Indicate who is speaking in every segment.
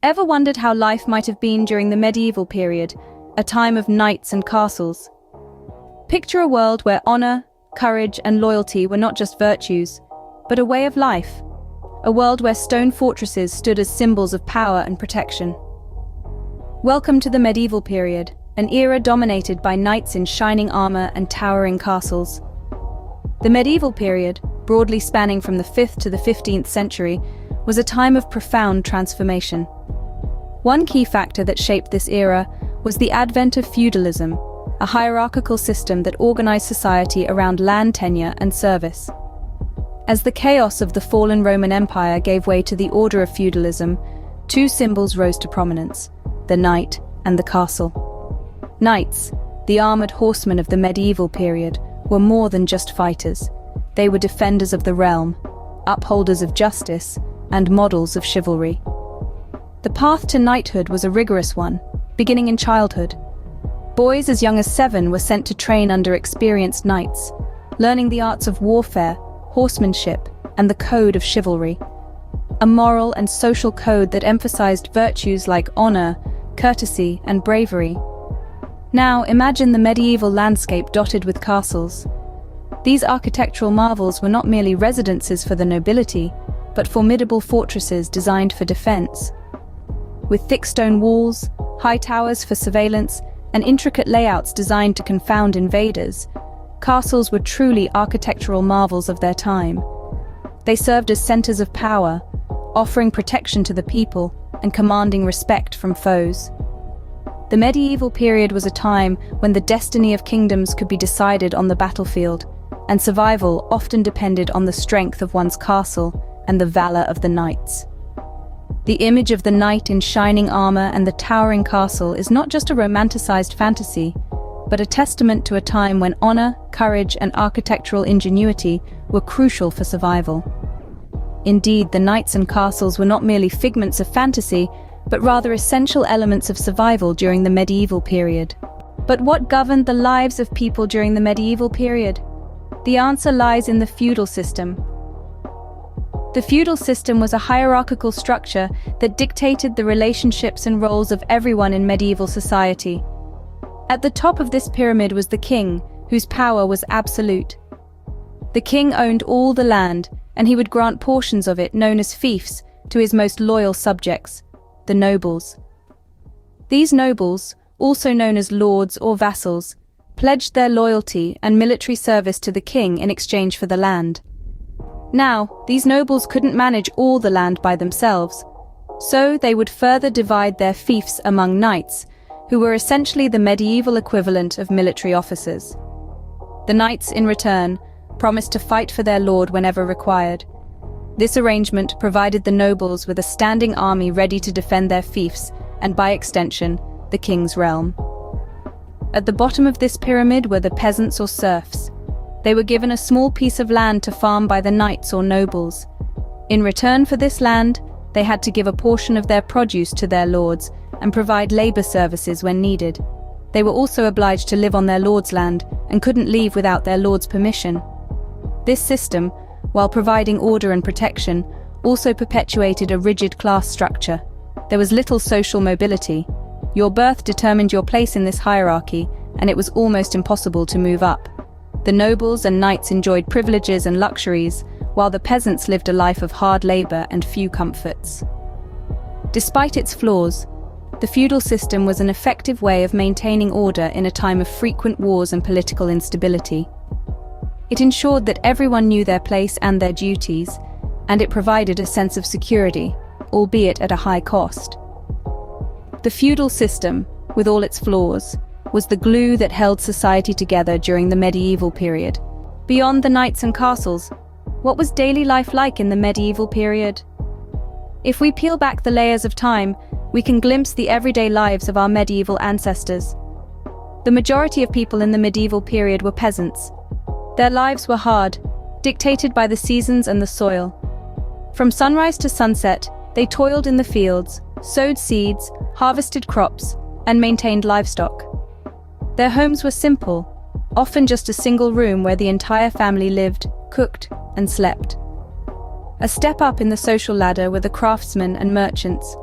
Speaker 1: Ever wondered how life might have been during the medieval period, a time of knights and castles? Picture a world where honor, courage, and loyalty were not just virtues, but a way of life. A world where stone fortresses stood as symbols of power and protection. Welcome to the medieval period, an era dominated by knights in shining armor and towering castles. The medieval period, broadly spanning from the 5th to the 15th century, was a time of profound transformation. One key factor that shaped this era was the advent of feudalism, a hierarchical system that organized society around land tenure and service. As the chaos of the fallen Roman Empire gave way to the order of feudalism, two symbols rose to prominence: the knight and the castle. Knights, the armored horsemen of the medieval period, were more than just fighters. They were defenders of the realm, upholders of justice, and models of chivalry. The path to knighthood was a rigorous one, beginning in childhood. Boys as young as 7 were sent to train under experienced knights, learning the arts of warfare, horsemanship, and the code of chivalry. A moral and social code that emphasized virtues like honor, courtesy, and bravery. Now, imagine the medieval landscape dotted with castles. These architectural marvels were not merely residences for the nobility, but formidable fortresses designed for defense. With thick stone walls, high towers for surveillance, and intricate layouts designed to confound invaders, castles were truly architectural marvels of their time. They served as centers of power, offering protection to the people and commanding respect from foes. The medieval period was a time when the destiny of kingdoms could be decided on the battlefield, and survival often depended on the strength of one's castle and the valor of the knights. The image of the knight in shining armor and the towering castle is not just a romanticized fantasy, but a testament to a time when honor, courage, and architectural ingenuity were crucial for survival. Indeed, the knights and castles were not merely figments of fantasy, but rather essential elements of survival during the medieval period. But what governed the lives of people during the medieval period? The answer lies in the feudal system. The feudal system was a hierarchical structure that dictated the relationships and roles of everyone in medieval society. At the top of this pyramid was the king, whose power was absolute. The king owned all the land, and he would grant portions of it, known as fiefs, to his most loyal subjects, the nobles. These nobles, also known as lords or vassals, pledged their loyalty and military service to the king in exchange for the land. Now, these nobles couldn't manage all the land by themselves, so they would further divide their fiefs among knights, who were essentially the medieval equivalent of military officers. The knights, in return, promised to fight for their lord whenever required. This arrangement provided the nobles with a standing army ready to defend their fiefs, and by extension, the king's realm. At the bottom of this pyramid were the peasants or serfs. They were given a small piece of land to farm by the knights or nobles. In return for this land, they had to give a portion of their produce to their lords and provide labor services when needed. They were also obliged to live on their lord's land and couldn't leave without their lord's permission. This system, while providing order and protection, also perpetuated a rigid class structure. There was little social mobility. Your birth determined your place in this hierarchy, and it was almost impossible to move up. The nobles and knights enjoyed privileges and luxuries, while the peasants lived a life of hard labor and few comforts. Despite its flaws, the feudal system was an effective way of maintaining order in a time of frequent wars and political instability. It ensured that everyone knew their place and their duties, and it provided a sense of security, albeit at a high cost. The feudal system, with all its flaws, was the glue that held society together during the medieval period. Beyond the knights and castles, what was daily life like in the medieval period? If we peel back the layers of time, we can glimpse the everyday lives of our medieval ancestors. The majority of people in the medieval period were peasants. Their lives were hard, dictated by the seasons and the soil. From sunrise to sunset, they toiled in the fields, sowed seeds, harvested crops, and maintained livestock. Their homes were simple, often just a single room where the entire family lived, cooked, and slept. A step up in the social ladder were the craftsmen and merchants.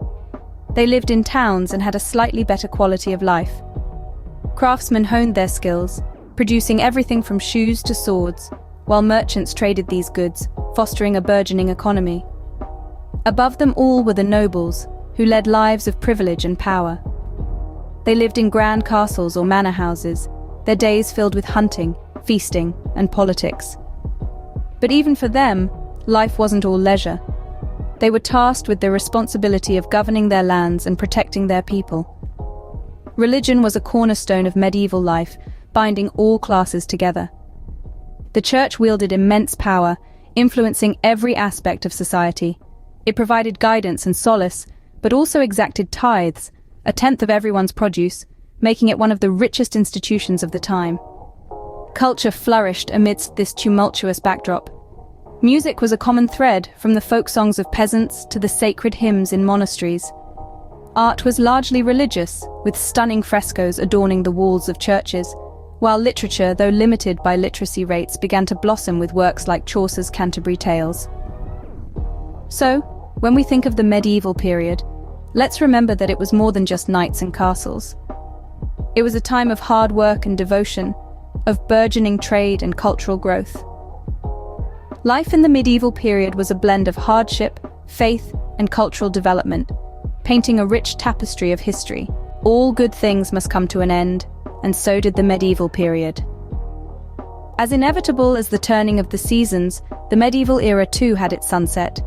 Speaker 1: They lived in towns and had a slightly better quality of life. Craftsmen honed their skills, producing everything from shoes to swords, while merchants traded these goods, fostering a burgeoning economy. Above them all were the nobles, who led lives of privilege and power. They lived in grand castles or manor houses, their days filled with hunting, feasting, and politics. But even for them, life wasn't all leisure. They were tasked with the responsibility of governing their lands and protecting their people. Religion was a cornerstone of medieval life, binding all classes together. The church wielded immense power, influencing every aspect of society. It provided guidance and solace, but also exacted tithes, a tenth of everyone's produce, making it one of the richest institutions of the time. Culture flourished amidst this tumultuous backdrop. Music was a common thread, from the folk songs of peasants to the sacred hymns in monasteries. Art was largely religious, with stunning frescoes adorning the walls of churches, while literature, though limited by literacy rates, began to blossom with works like Chaucer's Canterbury Tales. So, when we think of the medieval period, let's remember that it was more than just knights and castles. It was a time of hard work and devotion, of burgeoning trade and cultural growth. Life in the medieval period was a blend of hardship, faith, and cultural development, painting a rich tapestry of history. All good things must come to an end, and so did the medieval period. As inevitable as the turning of the seasons, the medieval era too had its sunset.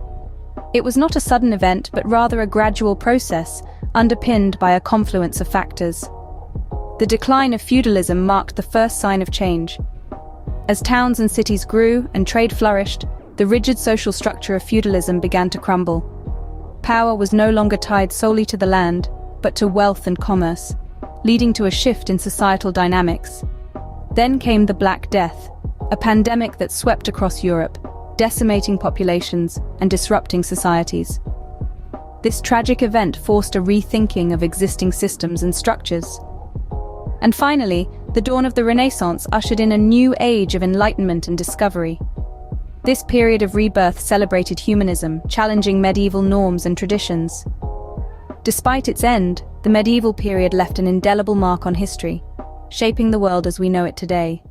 Speaker 1: It was not a sudden event, but rather a gradual process, underpinned by a confluence of factors. The decline of feudalism marked the first sign of change. As towns and cities grew and trade flourished, the rigid social structure of feudalism began to crumble. Power was no longer tied solely to the land, but to wealth and commerce, leading to a shift in societal dynamics. Then came the Black Death, a pandemic that swept across Europe, decimating populations and disrupting societies. This tragic event forced a rethinking of existing systems and structures. And finally, the dawn of the Renaissance ushered in a new age of enlightenment and discovery. This period of rebirth celebrated humanism, challenging medieval norms and traditions. Despite its end, the medieval period left an indelible mark on history, shaping the world as we know it today.